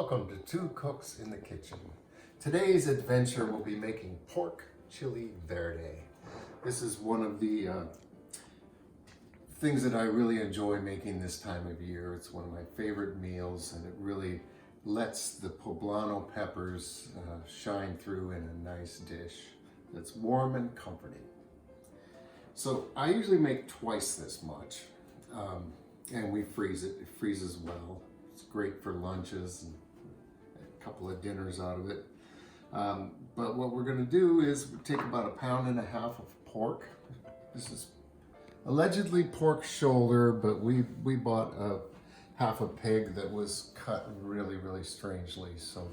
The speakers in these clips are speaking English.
Welcome to Two Cooks in the Kitchen. Today's adventure will be making pork chili verde. This is one of the things that I really enjoy making this time of year. It's one of my favorite meals, and it really lets the Poblano peppers shine through in a nice dish that's warm and comforting. So I usually make twice this much, and we freeze it. It freezes well. It's great for lunches and a couple of dinners out of it. But what we're going to do is take about 1.5 pounds of pork. This is allegedly pork shoulder, but we bought half a pig that was cut really strangely. So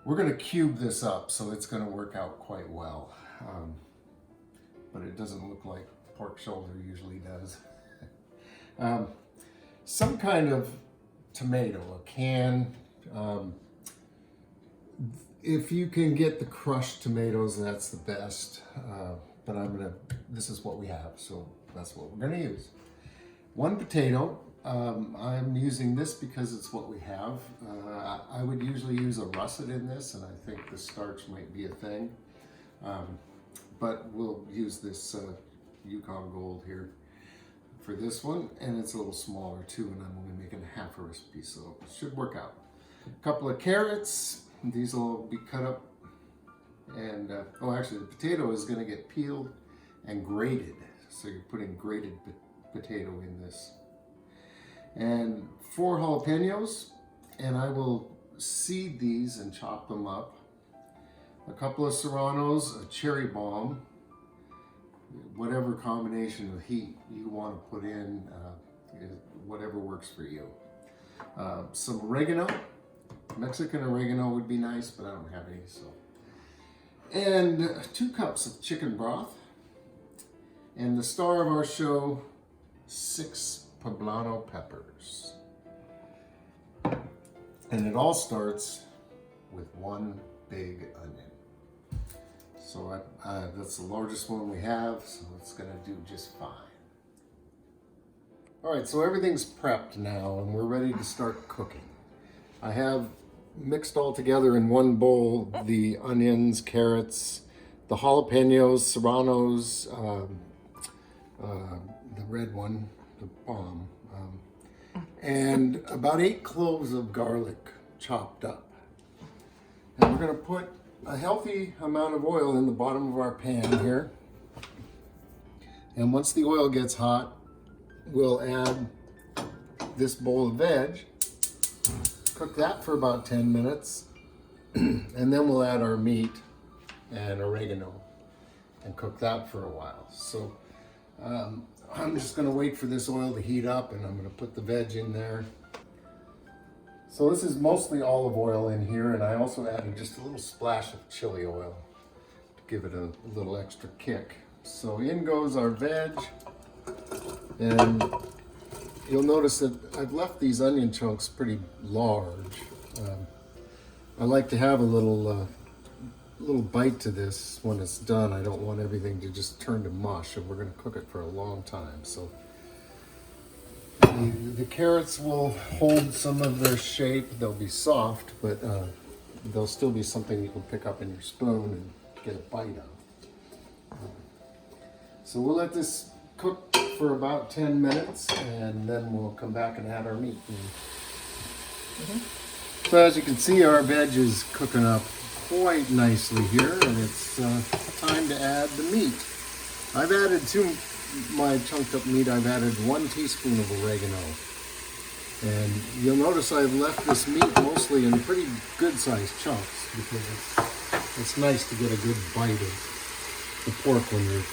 we're going to cube this up, so it's going to work out quite well. But it doesn't look like pork shoulder usually does. Some kind of tomato, a can. If you can get the crushed tomatoes, that's the best. But this is what we have, so that's what we're gonna use. 1 potato. I'm using this because it's what we have. I would usually use a russet in this, and I think the starch might be a thing. But we'll use this Yukon Gold here for this one, and it's a little smaller too, and I'm only making half a recipe, so it should work out. A couple of carrots. These will be cut up, and actually the potato is going to get peeled and grated, so you're putting grated potato in this. And 4 jalapenos, and I will seed these and chop them up. A couple of Serranos, a cherry bomb, whatever combination of heat you want to put in, whatever works for you. Some oregano. Mexican oregano would be nice, but I don't have any, so. And 2 cups of chicken broth. And the star of our show, 6 Poblano peppers. And it all starts with 1 big onion. So that's the largest one we have, so it's gonna do just fine. All right, so everything's prepped now, and we're ready to start cooking. I have mixed all together in one bowl the onions, carrots, the jalapenos, serranos, the red one, the bomb, and about 8 cloves of garlic chopped up. And we're gonna put a healthy amount of oil in the bottom of our pan here. And once the oil gets hot, we'll add this bowl of veg. Cook that for about 10 minutes, and then we'll add our meat and oregano and cook that for a while. So I'm just gonna wait for this oil to heat up, and I'm gonna put the veg in there. So this is mostly olive oil in here, and I also added just a little splash of chili oil to give it a little extra kick. So in goes our veg, and you'll notice that I've left these onion chunks pretty large. I like to have a little bite to this when it's done. I don't want everything to just turn to mush, and we're going to cook it for a long time. So the carrots will hold some of their shape. They'll be soft, but they'll still be something you can pick up in your spoon and get a bite of. So we'll let this cook for about 10 minutes, and then we'll come back and add our meat. So as you can see, our veg is cooking up quite nicely here, and it's time to add the meat. I've added to my chunked up meat, I've added 1 teaspoon of oregano. And you'll notice I've left this meat mostly in pretty good sized chunks, because it's nice to get a good bite of the pork when you're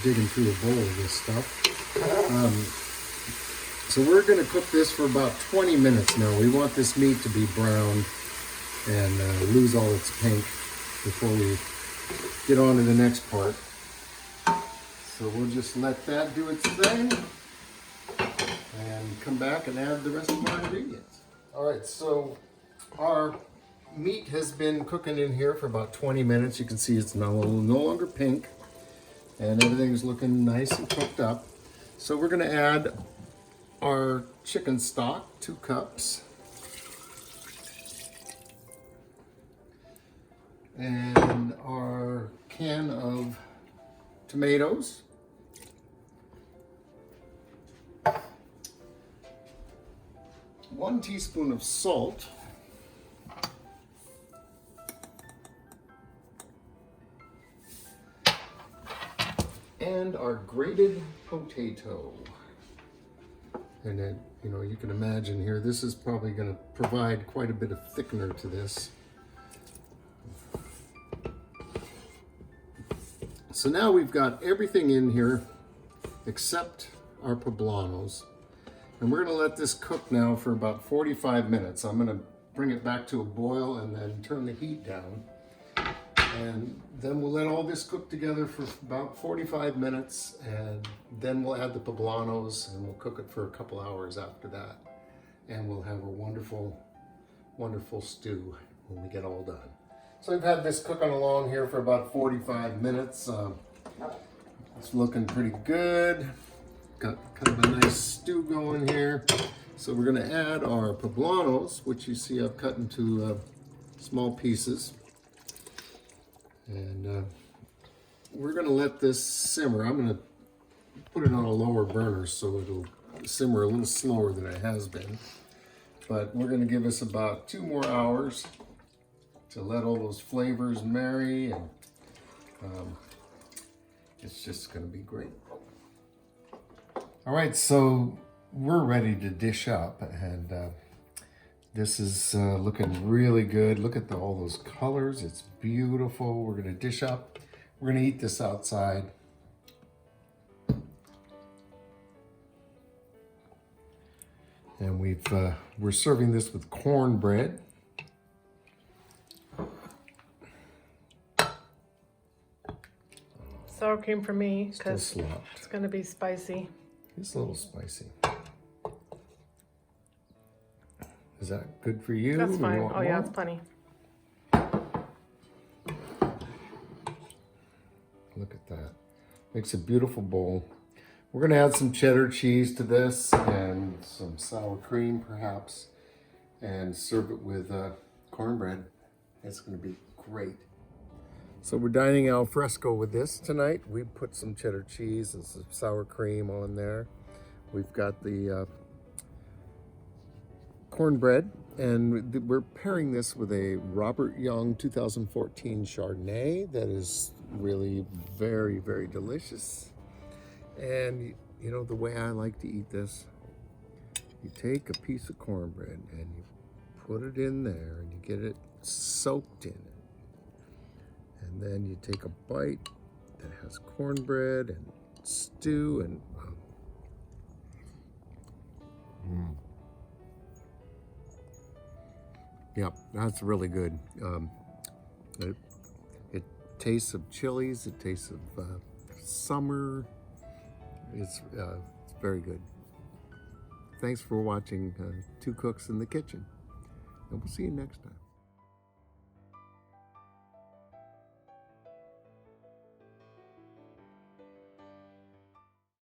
digging through a bowl of this stuff. So we're going to cook this for about 20 minutes now. We want this meat to be brown and lose all its pink before we get on to the next part. So we'll just let that do its thing and come back and add the rest of our ingredients. All right, so our meat has been cooking in here for about 20 minutes. You can see it's no longer pink, and everything's looking nice and cooked up. So we're going to add our chicken stock, 2 cups. and our can of tomatoes. One teaspoon of salt. And our grated potato. And then, you know, you can imagine here, this is probably going to provide quite a bit of thickener to this. So now we've got everything in here except our poblanos. And we're going to let this cook now for about 45 minutes. I'm going to bring it back to a boil and then turn the heat down. And then we'll let all this cook together for about 45 minutes, and then we'll add the poblanos and we'll cook it for a couple hours after that. And we'll have a wonderful, wonderful stew when we get all done. So we've had this cooking along here for about 45 minutes. It's looking pretty good. Got kind of a nice stew going here. So we're gonna add our poblanos, which you see I've cut into small pieces. And we're going to let this simmer. I'm going to put it on a lower burner so it'll simmer a little slower than it has been. But we're going to give us about 2 more hours to let all those flavors marry, and it's just going to be great. All right, so we're ready to dish up, and this is looking really good. Look at all those colors. It's beautiful. We're gonna dish up. We're gonna eat this outside. And we're serving this with cornbread. Sour cream for me, because Still it's gonna be spicy. It's a little spicy. Is that good for you? That's fine. Want Oh yeah, more? it's plenty. Look at that. Makes a beautiful bowl. We're gonna add some cheddar cheese to this and some sour cream perhaps, and serve it with cornbread. It's gonna be great. So we're dining al fresco with this tonight. We put some cheddar cheese and some sour cream on there. We've got the cornbread, and we're pairing this with a Robert Young 2014 Chardonnay that is really very, very delicious. And you know, the way I like to eat this, you take a piece of cornbread and you put it in there and you get it soaked in it. And then you take a bite that has cornbread and stew and yeah, that's really good. It tastes of chilies. It tastes of summer. It's very good. Thanks for watching Two Cooks in the Kitchen, and we'll see you next time.